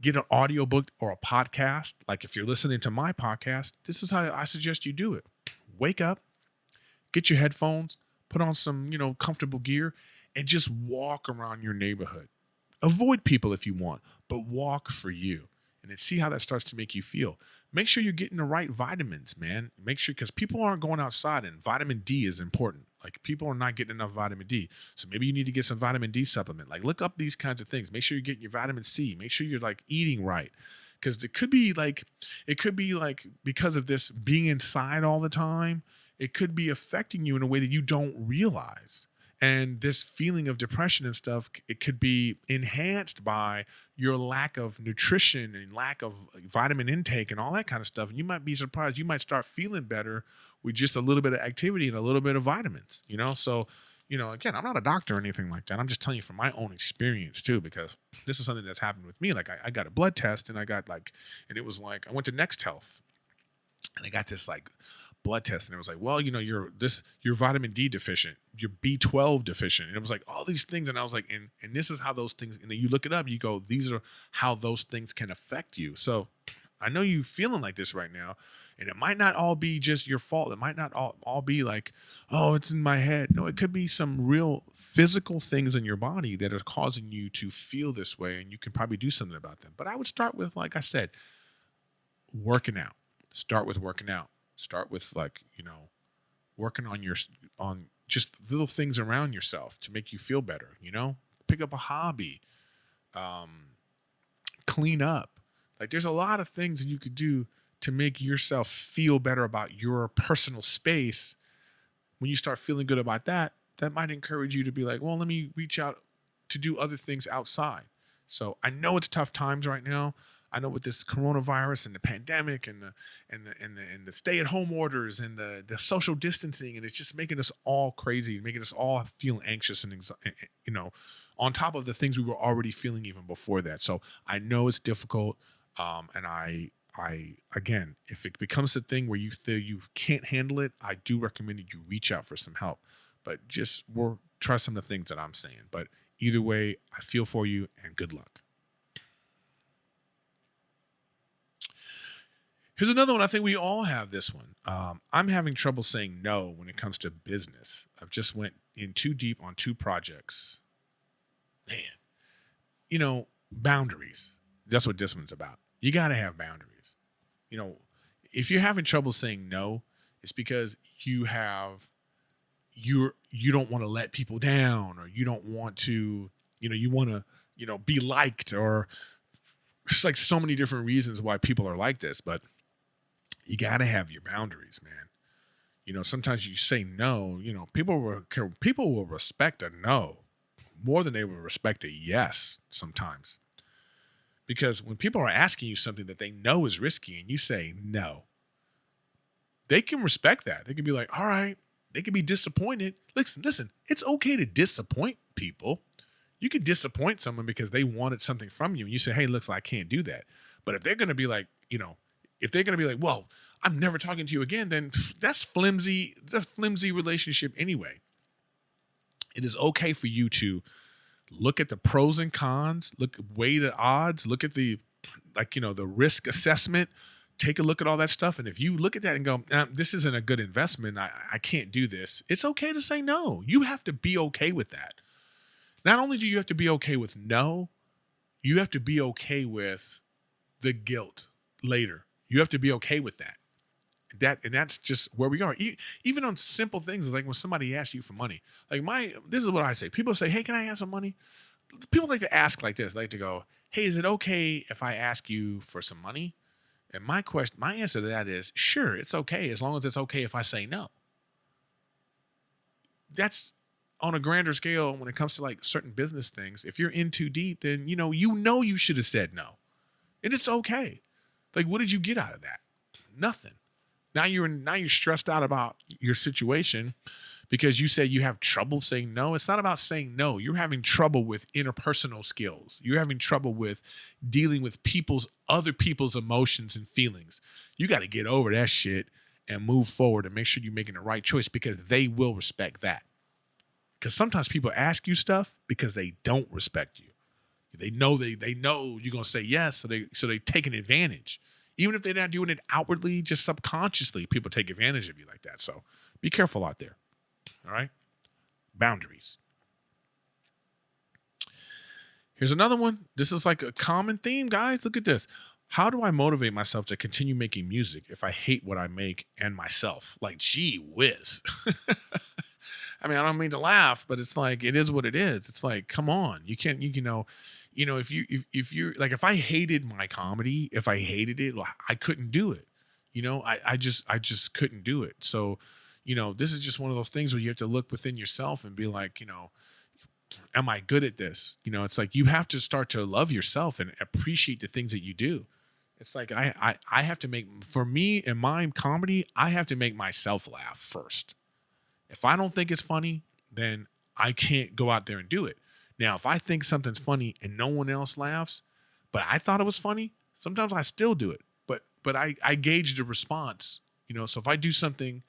get an audiobook or a podcast. Like if you're listening to my podcast, this is how I suggest you do it. Wake up, get your headphones, put on some, comfortable gear, and just walk around your neighborhood. Avoid people if you want, but walk for you. And then see how that starts to make you feel. Make sure you're getting the right vitamins, man. Make sure, because people aren't going outside, and vitamin D is important. Like people are not getting enough vitamin D. So maybe you need to get some vitamin D supplement. Like look up these kinds of things. Make sure you're getting your vitamin C. Make sure you're like eating right. Because it could be like because of this being inside all the time, it could be affecting you in a way that you don't realize. And this feeling of depression and stuff, it could be enhanced by your lack of nutrition and lack of vitamin intake and all that kind of stuff. And you might be surprised. You might start feeling better with just a little bit of activity and a little bit of vitamins, So, again, I'm not a doctor or anything like that. I'm just telling you from my own experience too, because this is something that's happened with me. Like I got a blood test and and it was like, I went to Next Health and I got this like blood test, and it was like, well, you're vitamin D deficient, you're B12 deficient, and it was like all these things, and I was like, and this is how those things, and then you look it up, you go, these are how those things can affect you. So I know you feeling like this right now, and it might not all be just your fault. It might not all be like, oh, it's in my head. No, it could be some real physical things in your body that are causing you to feel this way, and you can probably do something about them. But I would start with, like I said, working out. Start with working out. Start with working on just little things around yourself to make you feel better. Pick up a hobby, clean up. Like there's a lot of things that you could do to make yourself feel better about your personal space. When you start feeling good about that, that might encourage you to be like, well, let me reach out to do other things outside. So I know it's tough times right now. I know with this coronavirus and the pandemic and the stay-at-home orders and the social distancing, and it's just making us all crazy, making us all feel anxious and on top of the things we were already feeling even before that. So I know it's difficult, and I again, if it becomes a thing where you feel you can't handle it, I do recommend that you reach out for some help. But just try some of the things that I'm saying. But either way, I feel for you and good luck. Here's another one. I think we all have this one. I'm having trouble saying no when it comes to business. I've just went in too deep on 2 projects. Man, boundaries. That's what this one's about. You got to have boundaries. if you're having trouble saying no, it's because you don't want to let people down, or you don't want to, you want to, be liked, or it's like so many different reasons why people are like this. But you got to have your boundaries, man. Sometimes you say no, people will respect a no more than they will respect a yes sometimes. Because when people are asking you something that they know is risky and you say no, they can respect that. They can be like, all right, they can be disappointed. Listen, it's okay to disappoint people. You could disappoint someone because they wanted something from you and you say, hey, look, I can't do that. But if they're going to be like, if they're going to be like, well, I'm never talking to you again, then that's flimsy. That's a flimsy relationship anyway. It is okay for you to look at the pros and cons, weigh the odds, look at the risk assessment, take a look at all that stuff. And if you look at that and go, this isn't a good investment, I can't do this, it's okay to say no. You have to be okay with that. Not only do you have to be okay with no, you have to be okay with the guilt later. You have to be okay with that. And that's just where we are. Even on simple things, it's like when somebody asks you for money. Like this is what I say. People say, hey, can I have some money? People like to ask like this. They like to go, hey, is it okay if I ask you for some money? And my answer to that is, sure, it's okay, as long as it's okay if I say no. That's on a grander scale when it comes to like certain business things. If you're in too deep, then you should have said no. And it's okay. Like, what did you get out of that? Nothing. Now you're stressed out about your situation because you said you have trouble saying no. It's not about saying no. You're having trouble with interpersonal skills. You're having trouble with dealing with other people's emotions and feelings. You got to get over that shit and move forward and make sure you're making the right choice, because they will respect that. Because sometimes people ask you stuff because they don't respect you. They know you're gonna say yes, so they take an advantage. Even if they're not doing it outwardly, just subconsciously, people take advantage of you like that. So be careful out there. All right? Boundaries. Here's another one. This is like a common theme, guys. Look at this. How do I motivate myself to continue making music if I hate what I make and myself? Like, gee whiz. I mean, I don't mean to laugh, but it's like, it is what it is. It's like, come on. You can't, if you're like, if I hated my comedy, if I hated it, well, I couldn't do it. I just couldn't do it. So, this is just one of those things where you have to look within yourself and be like, am I good at this? It's like, you have to start to love yourself and appreciate the things that you do. It's like, I have to for me in my comedy, I have to make myself laugh first. If I don't think it's funny, then I can't go out there and do it. Now, if I think something's funny and no one else laughs, but I thought it was funny, sometimes I still do it. But I gauge the response, So if I do something,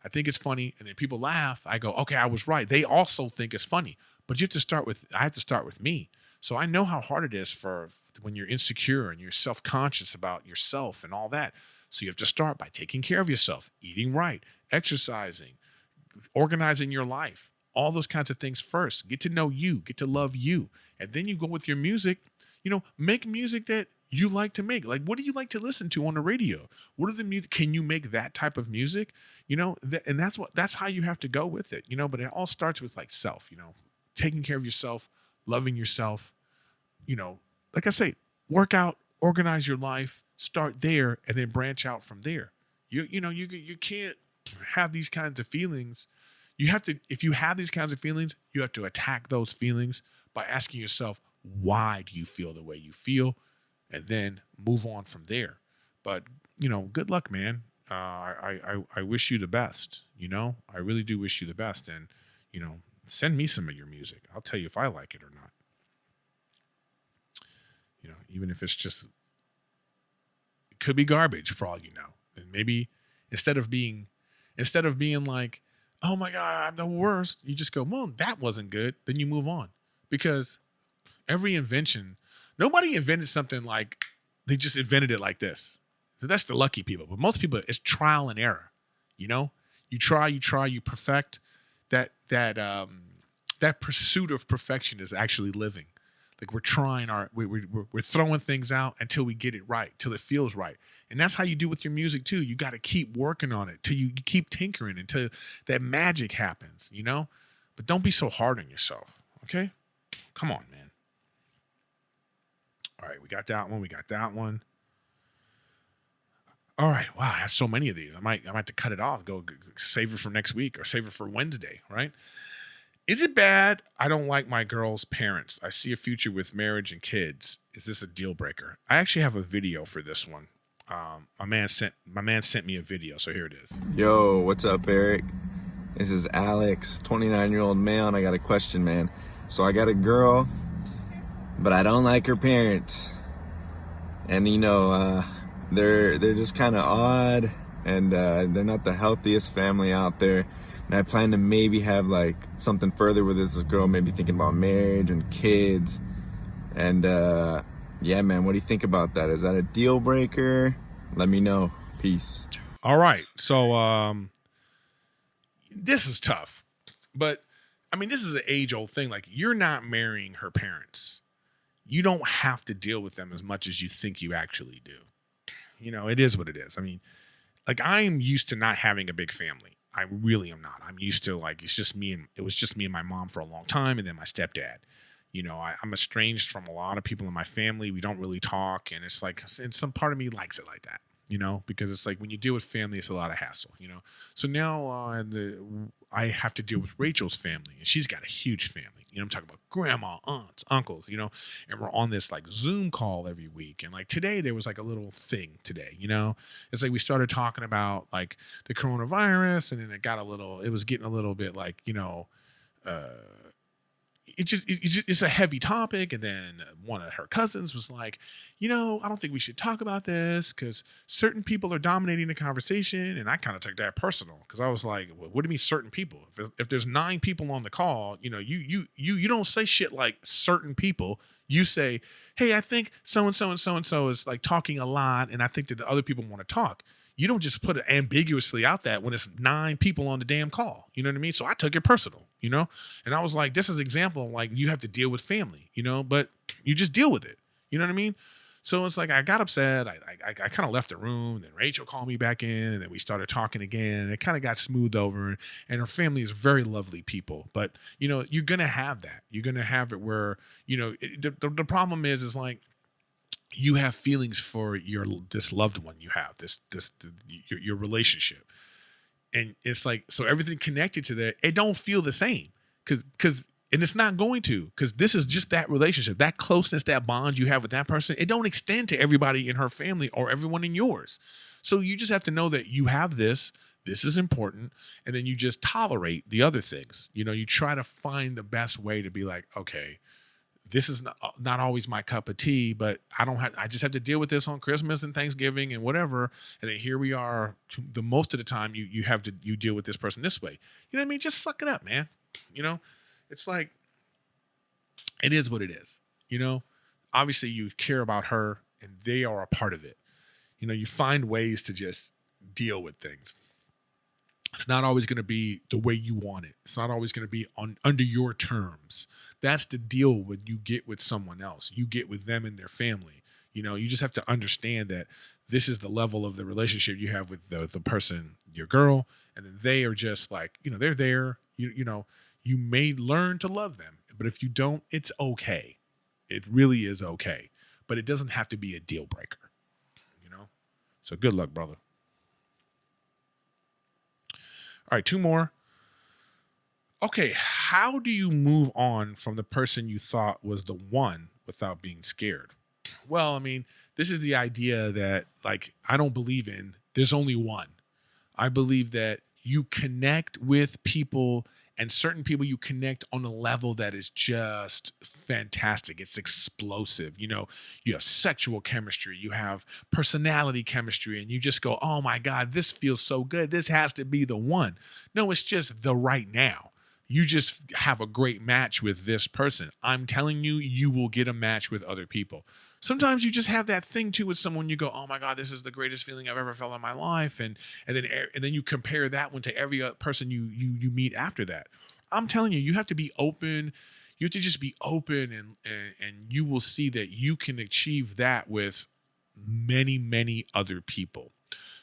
I think it's funny, and then people laugh, I go, okay, I was right. They also think it's funny. But I have to start with me. So I know how hard it is for when you're insecure and you're self-conscious about yourself and all that. So you have to start by taking care of yourself, eating right, exercising, organizing your life, all those kinds of things first. Get to know you, get to love you. And then you go with your music, make music that you like to make. Like, what do you like to listen to on the radio? What are the music? Can you make that type of music? And that's how you have to go with it, but it all starts with like self, taking care of yourself, loving yourself, like I say, work out, organize your life, start there, and then branch out from there. You can't have these kinds of feelings. If you have these kinds of feelings, you have to attack those feelings by asking yourself, why do you feel the way you feel? And then move on from there. But, good luck, man. I wish you the best. I really do wish you the best. And, send me some of your music. I'll tell you if I like it or not. Even if it's just, it could be garbage for all you know. And maybe instead of being like, oh my God, I'm the worst, you just go, well, that wasn't good. Then you move on. Because nobody invented something like, they just invented it like this. So that's the lucky people. But most people, it's trial and error. You try, you perfect. That pursuit of perfection is actually living. Like we're trying we're throwing things out until we get it right, till it feels right. And that's how you do with your music too. You got to keep working on it till you keep tinkering until that magic happens, you know? But don't be so hard on yourself. Okay? Come on, man. All right, we got that one. We got that one. All right. Wow, I have so many of these. I might have to cut it off. Go save it for next week or save it for Wednesday, right? Is it bad? I don't like my girl's parents. I see a future with marriage and kids. Is this a deal breaker? I actually have a video for this one. My man sent me a video, so here it is. Yo, what's up, Erik? This is Alex, 29-year-old male, and I got a question, man. So I got a girl, but I don't like her parents, and they're just kind of odd, and they're not the healthiest family out there. And I plan to maybe have like something further with this girl, maybe thinking about marriage and kids. And yeah, man, what do you think about that? Is that a deal breaker? Let me know. Peace. All right. So this is tough. But I mean, this is an age-old thing. Like, you're not marrying her parents. You don't have to deal with them as much as you think you actually do. You know, it is what it is. I mean, like, I am used to not having a big family. I really am not. I'm used to, like, it was just me and my mom for a long time, and then my stepdad. You know, I'm estranged from a lot of people in my family. We don't really talk, and it's like, and some part of me likes it like that, you know, because it's like when you deal with family, it's a lot of hassle, you know. So now I have to deal with Rachel's family, and she's got a huge family. You know, I'm talking about grandma, aunts, uncles, you know, and we're on this like Zoom call every week. And like today, there was like a little thing today, you know, it's like we started talking about like the coronavirus, and then it was getting a little bit like, you know, it's a heavy topic. And then one of her cousins was like, you know, I don't think we should talk about this because certain people are dominating the conversation. And I kind of took that personal because I was like, well, what do you mean certain people? If there's 9 people on the call, you know, you don't say shit like certain people. You say, hey, I think so-and-so and so-and-so is like talking a lot, and I think that the other people want to talk. You don't just put it ambiguously out that when it's 9 people on the damn call. You know what I mean? So I took it personal, you know? And I was like, this is an example of like, you have to deal with family, you know, but you just deal with it. You know what I mean? So it's like, I got upset. I kind of left the room. Then Rachel called me back in, and then we started talking again, and it kind of got smoothed over. And her family is very lovely people, but you know, you're going to have that. You're going to have it where, you know, the problem is like, you have feelings for this loved one you have, your relationship. And it's like, so everything connected to that, it don't feel the same and it's not going to, because this is just that relationship, that closeness, that bond you have with that person. It don't extend to everybody in her family or everyone in yours. So you just have to know that you have this is important. And then you just tolerate the other things. You know, you try to find the best way to be like, okay, this is not always my cup of tea, but I just have to deal with this on Christmas and Thanksgiving and whatever. And then here we are. The most of the time you deal with this person this way. You know what I mean? Just suck it up, man. You know, it's like, it is what it is. You know, obviously you care about her and they are a part of it. You know, you find ways to just deal with things. It's not always going to be the way you want it. It's not always going to be under your terms. That's the deal when you get with someone else. You get with them and their family. You know, you just have to understand that this is the level of the relationship you have with the person, your girl, and then they are just like, you know, they're there. You know, you may learn to love them, but if you don't, it's okay. It really is okay. But it doesn't have to be a deal breaker, you know? So good luck, brother. All right, 2 more. Okay, how do you move on from the person you thought was the one without being scared? Well, I mean, this is the idea that, like, I don't believe in there's only one. I believe that you connect with people, and certain people you connect on a level that is just fantastic. It's explosive. You know, you have sexual chemistry, you have personality chemistry, and you just go, oh my God, this feels so good. This has to be the one. No, it's just the right now. You just have a great match with this person. I'm telling you, you will get a match with other people. Sometimes you just have that thing too with someone. You go, oh my God, this is the greatest feeling I've ever felt in my life. And then you compare that one to every other person you meet after that. I'm telling you, you have to be open. You have to just be open, and you will see that you can achieve that with many, many other people.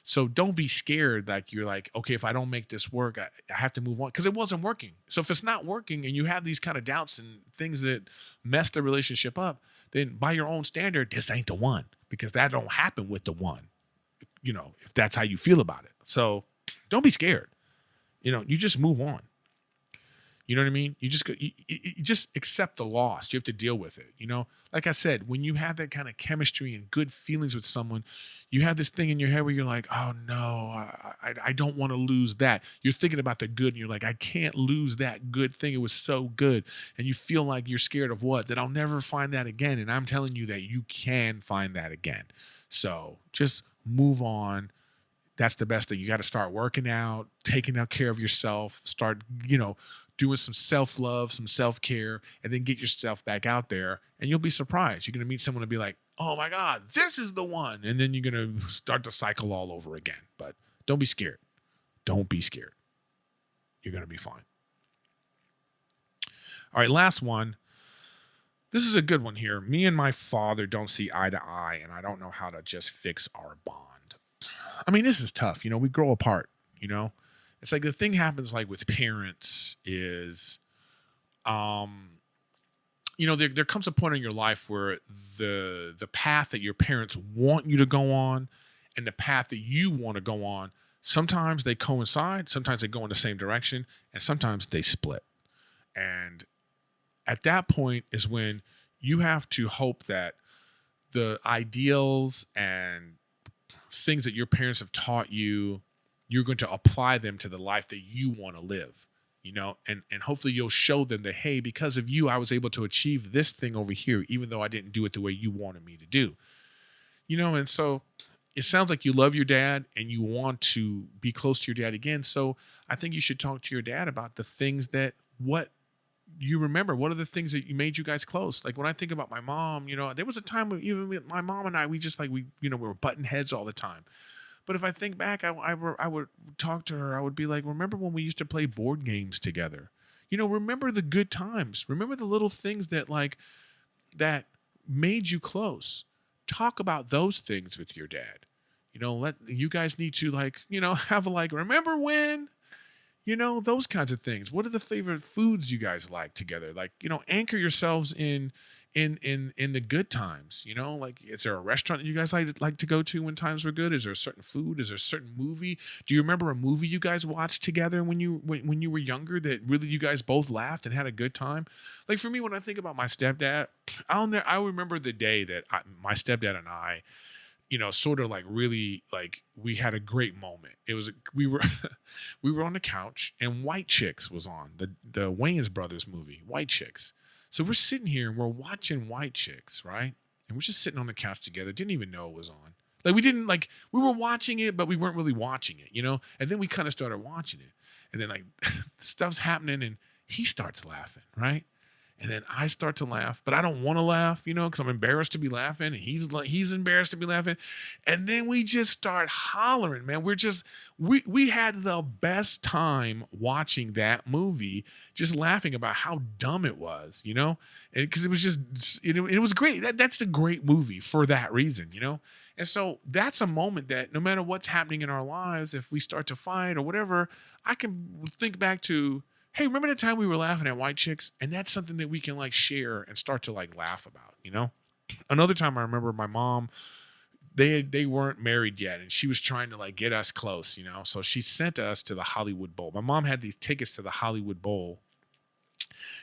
So don't be scared. Like you're like, okay, if I don't make this work, I have to move on because it wasn't working. So if it's not working and you have these kind of doubts and things that mess the relationship up, then by your own standard, this ain't the one, because that don't happen with the one, if that's how you feel about it. So don't be scared. You just move on. You know what I mean? You just you just accept the loss. You have to deal with it. Like I said, when you have that kind of chemistry and good feelings with someone, you have this thing in your head where you're like, oh no, I don't want to lose that. You're thinking about the good and you're like, I can't lose that good thing. It was so good. And you feel like you're scared of what? That I'll never find that again. And I'm telling you that you can find that again. So just move on. That's the best thing. You got to start working out, taking care of yourself, start, doing some self-love, some self-care, and then get yourself back out there, and you'll be surprised. You're going to meet someone and be like, oh my God, this is the one. And then you're going to start the cycle all over again. But don't be scared. Don't be scared. You're going to be fine. All right, last one. This is a good one here. Me and my father don't see eye to eye, and I don't know how to just fix our bond. I mean, this is tough. We grow apart, It's like the thing happens like with parents is, there comes a point in your life where the path that your parents want you to go on and the path that you want to go on, sometimes they coincide, sometimes they go in the same direction, and sometimes they split. And at that point is when you have to hope that the ideals and things that your parents have taught you, you're going to apply them to the life that you want to live, and hopefully you'll show them that, hey, because of you, I was able to achieve this thing over here, even though I didn't do it the way you wanted me to do, and so it sounds like you love your dad and you want to be close to your dad again. So I think you should talk to your dad about the things what you remember. What are the things that made you guys close? Like when I think about my mom, there was a time when even with my mom and I, we just we were butting heads all the time. But if I think back, I would talk to her. I would be like, remember when we used to play board games together? Remember the good times. Remember the little things that made you close. Talk about those things with your dad. You guys need to have remember when, those kinds of things. What are the favorite foods you guys like together? Anchor yourselves in the good times. Is there a restaurant that you guys like to go to when times were good? Is there a certain food? Is there a certain movie? Do you remember a movie you guys watched together when you were younger that really you guys both laughed and had a good time? Like for me, when I think about my stepdad, I remember the day that my stepdad and I, sort of really we had a great moment. It was we were we were on the couch and White Chicks was on, the Wayans brothers movie, White Chicks. So we're sitting here and we're watching White Chicks, right? And we're just sitting on the couch together. Didn't even know it was on. We were watching it, but we weren't really watching it, And then we kind of started watching it. And then stuff's happening and he starts laughing, right? And then I start to laugh, but I don't want to laugh, because I'm embarrassed to be laughing. And he's embarrassed to be laughing. And then we just start hollering, man. We had the best time watching that movie, just laughing about how dumb it was, because it was just, it was great. That's a great movie for that reason, And so that's a moment that no matter what's happening in our lives, if we start to fight or whatever, I can think back to, hey, remember the time we were laughing at White Chicks? And that's something that we can share and start to laugh about, Another time I remember my mom, they weren't married yet and she was trying to get us close, So she sent us to the Hollywood Bowl. My mom had these tickets to the Hollywood Bowl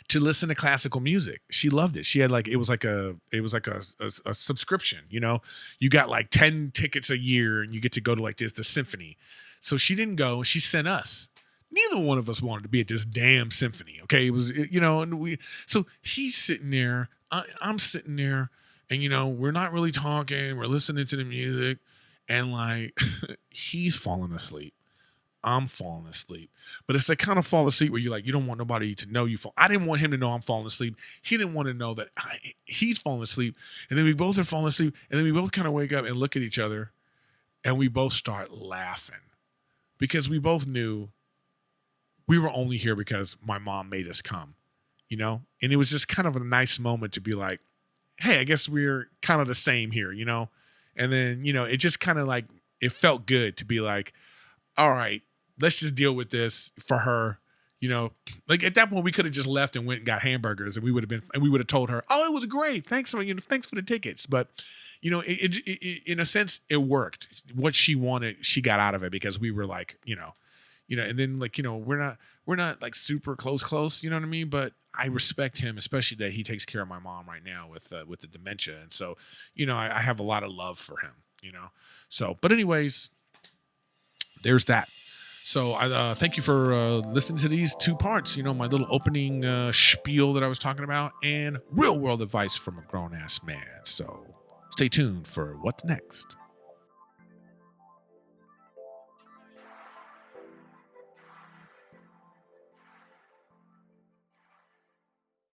to listen to classical music. She loved it. She had it was like a subscription, You got 10 tickets a year and you get to go to the symphony. So she didn't go, she sent us. Neither one of us wanted to be at this damn symphony. Okay. It was, so he's sitting there, I'm sitting there and, we're not really talking. We're listening to the music and he's falling asleep. I'm falling asleep, but it's that kind of fall asleep where you don't want nobody to know you fall. I didn't want him to know I'm falling asleep. He didn't want to know that he's falling asleep. And then we both are falling asleep. And then we both kind of wake up and look at each other and we both start laughing because we both knew we were only here because my mom made us come. And it was just kind of a nice moment to be like, hey, I guess we're kind of the same here. And then, it just kind of like, it felt good to be like, all right, let's just deal with this for her. Like at that point we could have just left and went and got hamburgers, and we would have told her, oh, it was great. Thanks for the tickets. But in a sense, it worked. What she wanted, she got out of it, because we were like, and then like, we're not like super close, you know what I mean? But I respect him, especially that he takes care of my mom right now with the dementia. And so, I have a lot of love for him. So, but anyways, there's that. So I thank you for listening to these two parts, my little opening spiel that I was talking about, and real world advice from a grown ass man. So stay tuned for what's next.